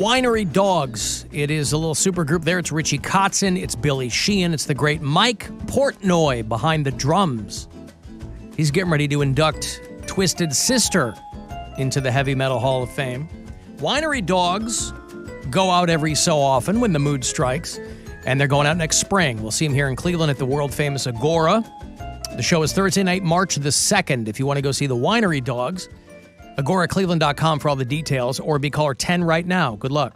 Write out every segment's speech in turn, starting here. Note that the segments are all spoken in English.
Winery Dogs. It is a little super group there. It's Richie Kotzen. It's Billy Sheehan. It's the great Mike Portnoy behind the drums. He's getting ready to induct Twisted Sister into the Heavy Metal Hall of Fame. Winery Dogs go out every so often when the mood strikes, and they're going out next spring. We'll see them here in Cleveland at the world-famous Agora. The show is Thursday night, March the 2nd. If you want to go see the Winery Dogs, agoracleveland.com for all the details, or be caller 10 right now. Good luck.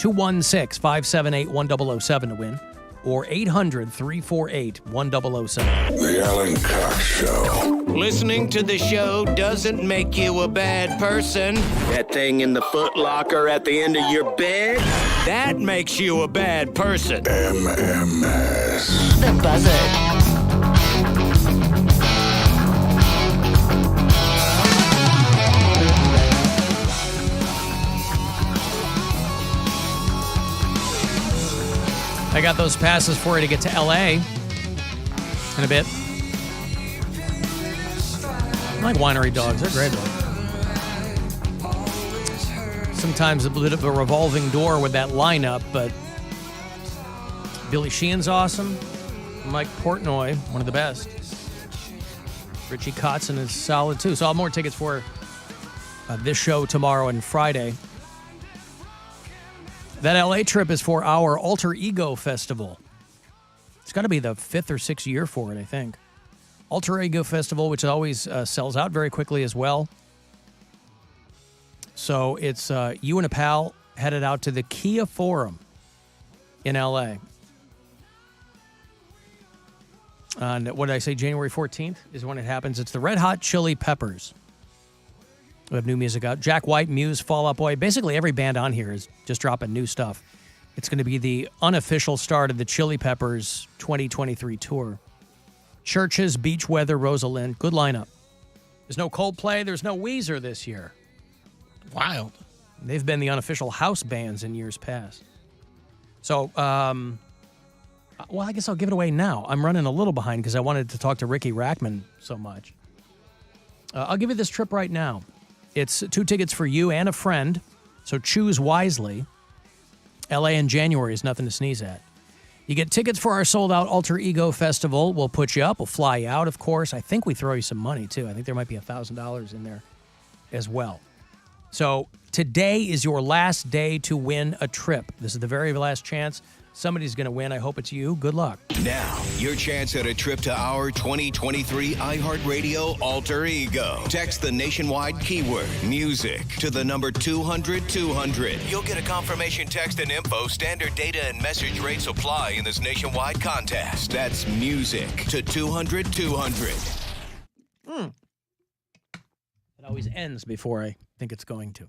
216-578-1007 to win, or 800-348-1007. The Alan Cox Show. Listening to the show doesn't make you a bad person. That thing in the foot locker at the end of your bed, that makes you a bad person. MMS. The Buzzard. I got those passes for you to get to L.A. in a bit. I like Winery Dogs. They're great. Sometimes a bit of a revolving door with that lineup, but Billy Sheehan's awesome. Mike Portnoy, one of the best. Richie Kotzen is solid, too. So I'll have more tickets for this show tomorrow and Friday. That LA trip is for our Alter Ego Festival. It's got to be the 5th or 6th year for it, I think. Alter Ego Festival, which always sells out very quickly as well. So it's you and a pal headed out to the Kia Forum in LA. And what did I say? January 14th is when it happens. It's the Red Hot Chili Peppers. We have new music out. Jack White, Muse, Fall Out Boy. Basically, every band on here is just dropping new stuff. It's going to be the unofficial start of the Chili Peppers 2023 tour. Churches, Beach Weather, Rosalind. Good lineup. There's no Coldplay. There's no Weezer this year. Wild. They've been the unofficial house bands in years past. So, well, I guess I'll give it away now. I'm running a little behind because I wanted to talk to Ricky Rackman so much. I'll give you this trip right now. It's 2 tickets for you and a friend, so choose wisely. LA in January is nothing to sneeze at. You get tickets for our sold-out Alter Ego Festival. We'll put you up. We'll fly you out, of course. I think we throw you some money, too. I think there might be $1,000 in there as well. So today is your last day to win a trip. This is the very last chance. Somebody's going to win. I hope it's you. Good luck. Now, your chance at a trip to our 2023 iHeartRadio Alter Ego. Text the nationwide keyword, music, to the number 200-200. You'll get a confirmation text and info. Standard data and message rates apply in this nationwide contest. That's music to 200-200. It always ends before I think it's going to.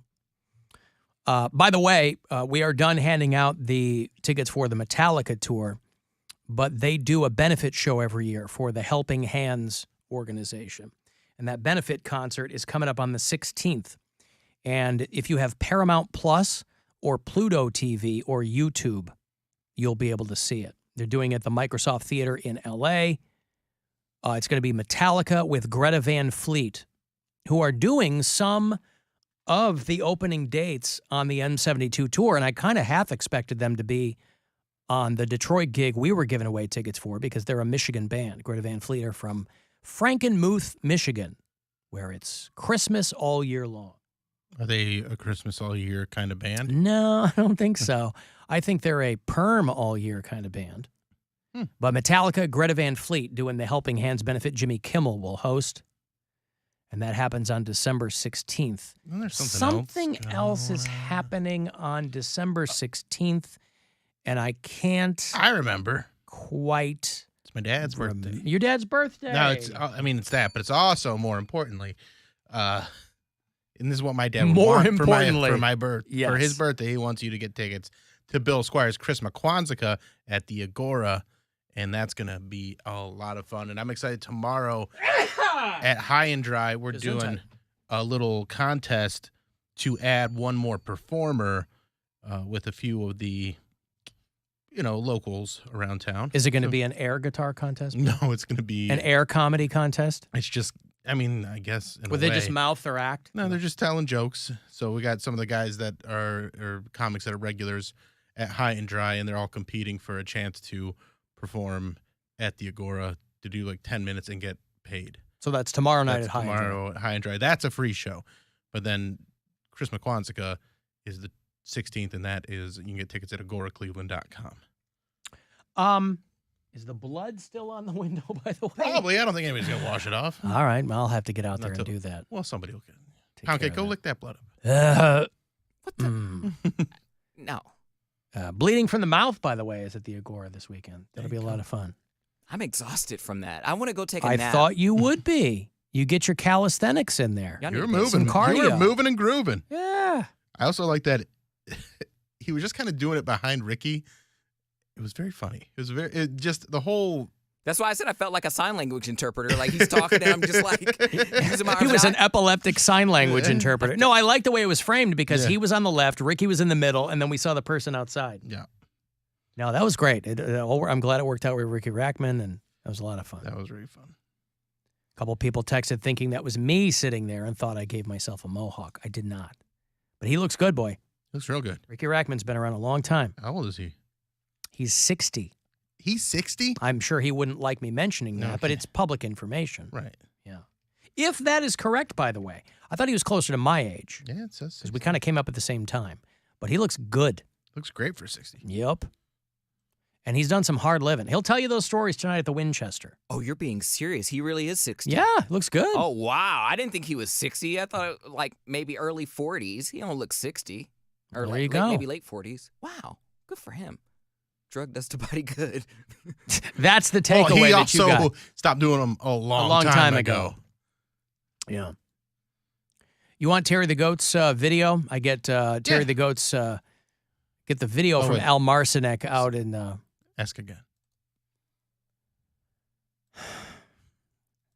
By the way, we are done handing out the tickets for the Metallica tour, but they do a benefit show every year for the Helping Hands organization. And that benefit concert is coming up on the 16th. And if you have Paramount Plus or Pluto TV or YouTube, you'll be able to see it. They're doing it at the Microsoft Theater in L.A. It's going to be Metallica with Greta Van Fleet, who are doing some of the opening dates on the M72 tour, and I kind of half expected them to be on the Detroit gig we were giving away tickets for because they're a Michigan band. Greta Van Fleet are from Frankenmuth, Michigan, where it's Christmas all year long. Are they a Christmas all year kind of band? No, I don't think so. I think they're a perm all year kind of band. But Metallica, Greta Van Fleet doing the Helping Hands benefit. Jimmy Kimmel will host. And that happens on December 16th. Well, there's Something else is happening on December 16th, and I can't I remember. quite. It's my dad's birthday. Your dad's birthday. No, it's that, but it's also more importantly, and this is what my dad would More want importantly. for my birth. Yes. For his birthday, he wants you to get tickets to Bill Squire's Christmas Kwanzaa at the Agora, and that's going to be a lot of fun. And I'm excited tomorrow at High and Dry. We're doing a little contest to add one more performer with a few of the, locals around town. Is it going to be an air guitar contest? No, it's going to be An air comedy contest? It's just I mean, I guess in Would a they way. just mouth their act? No, they're just telling jokes. So we got some of the guys that are comics that are regulars at High and Dry, and they're all competing for a chance to perform at the Agora to do like 10 minutes and get paid. So that's tomorrow night That's at High and Dry. tomorrow at High and Dry. That's a free show. But then Chris McQuanzica is the 16th, and that is, you can get tickets at agoracleveland.com. Is the blood still on the window, by the way? Probably. I don't think anybody's going to wash it off. All right. Well, I'll have to get out there Not and till- do that. Well, somebody will get it. Take care Poundcake, of go that. lick that blood up. What the? No. Bleeding from the Mouth, by the way, is at the Agora this weekend. That'll be a lot of fun. I'm exhausted from that. I want to go take a I nap. thought you would be. You get your calisthenics in there. Y'all need You're to get moving. some cardio. You were moving and grooving. Yeah. I also like that he was just kind of doing it behind Ricky. It was very funny. It was just the whole. That's why I said I felt like a sign language interpreter. Like he's talking and I'm just like using my He arms. was an And epileptic sign language interpreter. No, I like the way it was framed because Yeah. he was on the left, Ricky was in the middle, and then we saw the person outside. Yeah, No, that was great. I'm glad it worked out with Ricky Rackman, and that was a lot of fun. that was really fun. A couple people texted thinking that was me sitting there and thought I gave myself a mohawk. I did not. But he looks good, boy. Looks real good. Ricky Rackman's been around a long time. How old is he? He's 60. He's 60? I'm sure he wouldn't like me mentioning that, but Okay. it's public information. Right. Yeah. If that is correct, by the way. I thought he was closer to my age Yeah, it says because 60. we kind of came up at the same time. But he looks good. Looks great for 60. Yep. And he's done some hard living. He'll tell you those stories tonight at the Winchester. oh, you're being serious. He really is 60. Yeah, looks good. Oh, wow. I didn't think he was 60. I thought like maybe early 40s. He don't look 60. Or There you like go. maybe late 40s. Wow. Good for him. Drug does to body good. That's the Well, takeaway he that you got. also stopped doing them a long, long time time ago. Yeah. You want Terry the Goat's video? I get Terry Yeah. the Goat's get the video Oh, from wait. Al Marcinek out in. Ask again.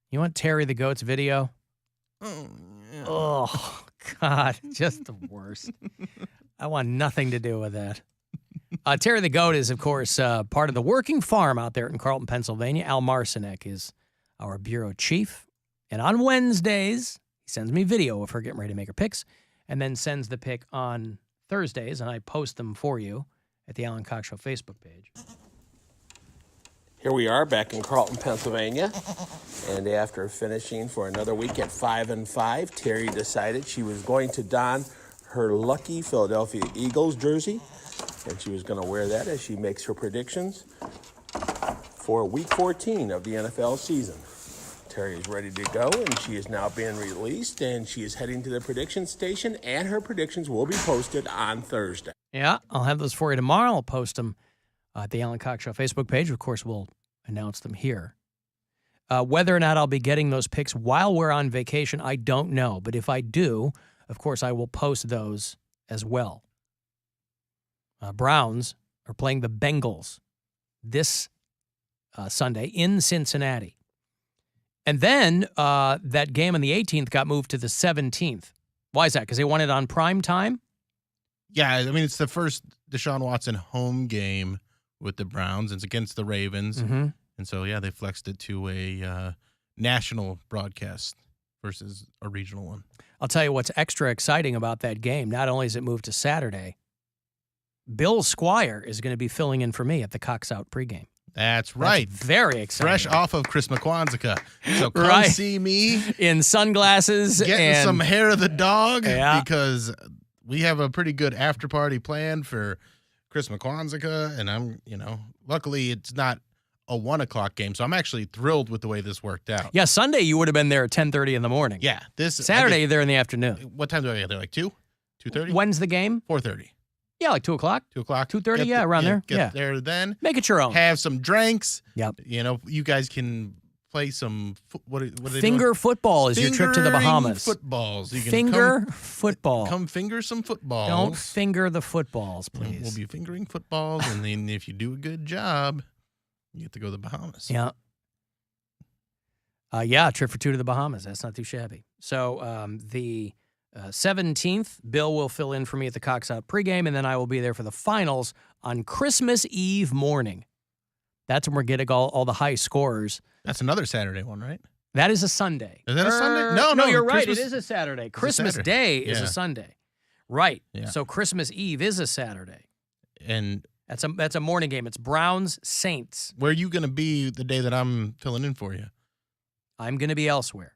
You want Terry the Goat's video? Oh, yeah. Oh God, just the worst. I want nothing to do with that. Terry the Goat is, of course, part of the working farm out there in Carlton, Pennsylvania. Al Marcinek is our bureau chief. And on Wednesdays, he sends me video of her getting ready to make her picks and then sends the pick on Thursdays, and I post them for you at the Alan Cox Show Facebook page. Here we are back in Carlton, Pennsylvania, and after finishing for another week at 5-5, Terry decided she was going to don her lucky Philadelphia Eagles jersey, and she was going to wear that as she makes her predictions for Week 14 of the NFL season. Terry is ready to go, and she is now being released, and she is heading to the prediction station, and her predictions will be posted on Thursday. Yeah, I'll have those for you tomorrow. I'll post them at the Alan Cox Show Facebook page. Of course, we'll announce them here. Whether or not I'll be getting those picks while we're on vacation, I don't know. But if I do, of course, I will post those as well. Browns are playing the Bengals this Sunday in Cincinnati. And then that game on the 18th got moved to the 17th. Why is that? Because they want it on prime time? Yeah, I mean, it's the first Deshaun Watson home game with the Browns. It's against the Ravens. Mm-hmm. And so, yeah, they flexed it to a national broadcast versus a regional one. I'll tell you what's extra exciting about that game. Not only is it moved to Saturday, Bill Squire is going to be filling in for me at the Cox Out pregame. That's right. That's very exciting. Fresh off of Chris McQuanzica. So come Right. see me In sunglasses getting and some hair of the dog Yeah. because we have a pretty good after party planned for Chris McQuanzica. And I'm, luckily it's not a 1 o'clock game. So I'm actually thrilled with the way this worked out. yeah, Sunday you would have been there at 10:30 in the morning. Yeah. Saturday there in the afternoon. What time do I get there? Like 2? 2:30? When's the game? 4:30. Yeah, like 2 o'clock. 2 o'clock. 2:30, Get yeah, around there. Get Yeah. there then. Make it your own. Have some drinks. Yep. You guys can play some what are they Finger doing? football is your trip to the Fingering Bahamas. Footballs. You can Finger football. come finger some footballs. Don't finger the footballs, We'll please. be fingering footballs, and then if you do a good job, you get to go to the Bahamas. Yeah. Yeah, trip for 2 to the Bahamas. That's not too shabby. So the 17th, Bill will fill in for me at the Cox Out pregame, and then I will be there for the finals on Christmas Eve morning. That's when we're getting all the high scorers. That's another Saturday one, right? That is a Sunday. Is that a Sunday? No, you're right. Christmas- It is a Saturday. Christmas Saturday. Day is Yeah. a Sunday. Right. Yeah. So Christmas Eve is a Saturday. And That's a morning game. It's Browns Saints. where are you going to be the day that I'm filling in for you? I'm going to be elsewhere.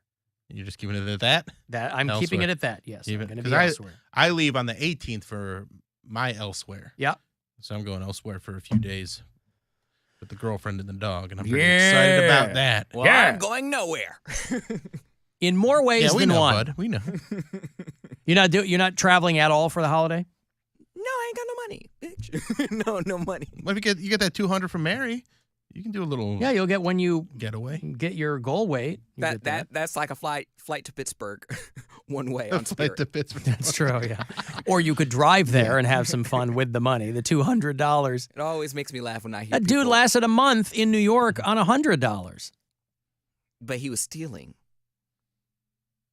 You're just keeping it at that? That I'm keeping Elsewhere. it at that. Yes, I'm going to be 'cause elsewhere. I leave on the 18th for my elsewhere. Yeah. So I'm going elsewhere for a few days with the girlfriend and the dog, and I'm pretty excited about that. Well, Yeah. I'm going nowhere. In more ways Yeah, we than know, one. bud. We know. You're not traveling at all for the holiday? No, I ain't got no money, bitch. no money. What if you get that 200 from Mary? You can do a little Yeah, you'll get when you getaway. get your goal weight. You get That's like a flight to Pittsburgh, one way on Flight Spirit. to Pittsburgh. That's true, yeah. Or you could drive there and have some fun with the money, the $200. It always makes me laugh when I hear That dude people- lasted a month in New York on $100. But he was stealing.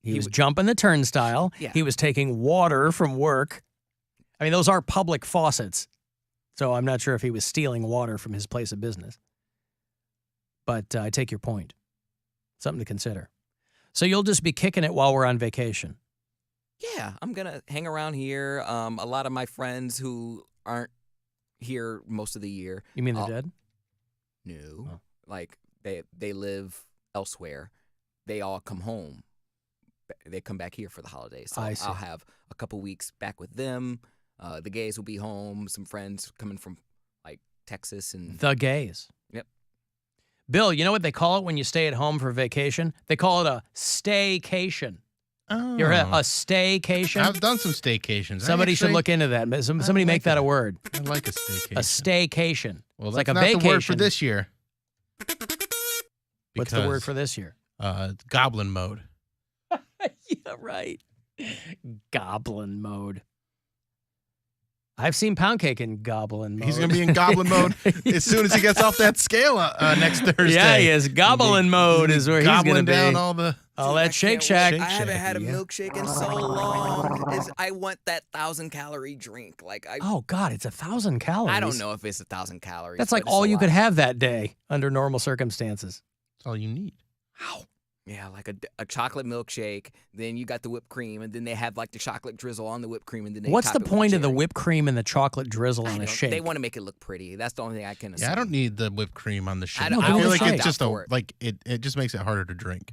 He was jumping the turnstile. Yeah. He was taking water from work. I mean, those are public faucets. So I'm not sure if he was stealing water from his place of business. But I take your point. Something to consider. So you'll just be kicking it while we're on vacation. Yeah, I'm gonna hang around here. A lot of my friends who aren't here most of the year. You mean they're dead? No, Oh. like they live elsewhere. They all come home. They come back here for the holidays. So I see. I'll have a couple weeks back with them. The gays will be home. Some friends coming from like Texas and The gays. Yep. Bill, you know what they call it when you stay at home for vacation? They call it a staycation. Oh. You're a staycation? I've done some staycations. Somebody should look into that. Somebody make that a word. I like a staycation. A staycation. Well, It's that's like a not vacation. the word for this year. What's the word Because, for this year? Goblin mode. Yeah, right. Goblin mode. I've seen Poundcake in Goblin mode. He's going to be in goblin mode as soon as he gets off that scale next Thursday. Yeah, he is. Goblin mode is where he's going to Gobbling be. down all the... All that I Shake can't Shack. wait. I haven't Shack, had a yeah. milkshake in so long. I want that 1,000-calorie drink. Like Oh, God, it's 1,000 calories. I don't know if it's 1,000 calories. That's but like it's all a you lot. could have that day under normal circumstances. That's all you need. Yeah, like a chocolate milkshake. Then you got the whipped cream, and then they have like the chocolate drizzle on the whipped cream, and then they What's top the it with point of the cherry. whipped cream and the chocolate drizzle I on a don't- shake? They want to make it look pretty. That's the only thing I can. Yeah, I assume. don't need the whipped cream on the shake. don't- I I feel always like say it's just for it. it just makes it harder to drink.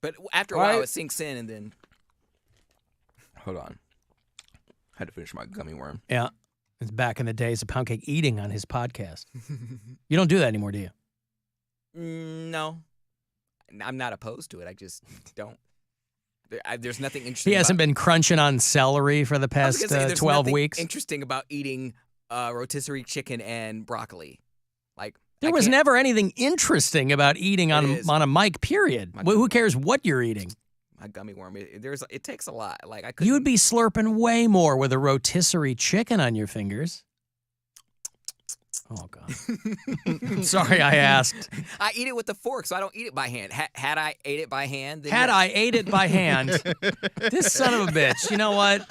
But after a All while, right. it sinks in, and then. Hold on. I had to finish my gummy worm. Yeah. It's back in the days of Poundcake eating on his podcast. You don't do that anymore, do you? No, I'm not opposed to it. I just don't. There's nothing interesting. He hasn't about, been crunching on celery for the I was past gonna say, there's 12 nothing weeks. Interesting about eating rotisserie chicken and broccoli. Like There I was can't- never anything interesting about eating on is. a mic, period. My Who gummy cares what you're eating? my gummy worm. It takes a lot. Like I could. You'd be slurping way more with a rotisserie chicken on your fingers. Oh, God. Sorry I asked. I eat it with a fork, so I don't eat it by hand. Had I ate it by hand, then Had yes. I ate it by hand, this son of a bitch, you know what?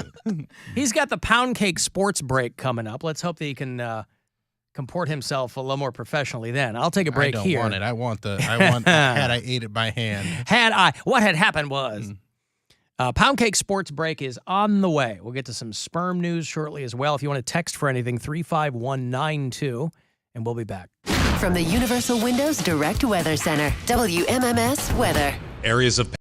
He's got the Poundcake sports break coming up. Let's hope that he can comport himself a little more professionally then. I'll take a break I don't here. want it. I want had I ate it by hand. What had happened was Poundcake sports break is on the way. We'll get to some sperm news shortly as well. If you want to text for anything, 35192, and we'll be back. From the Universal Windows Direct Weather Center, WMMS Weather. Areas of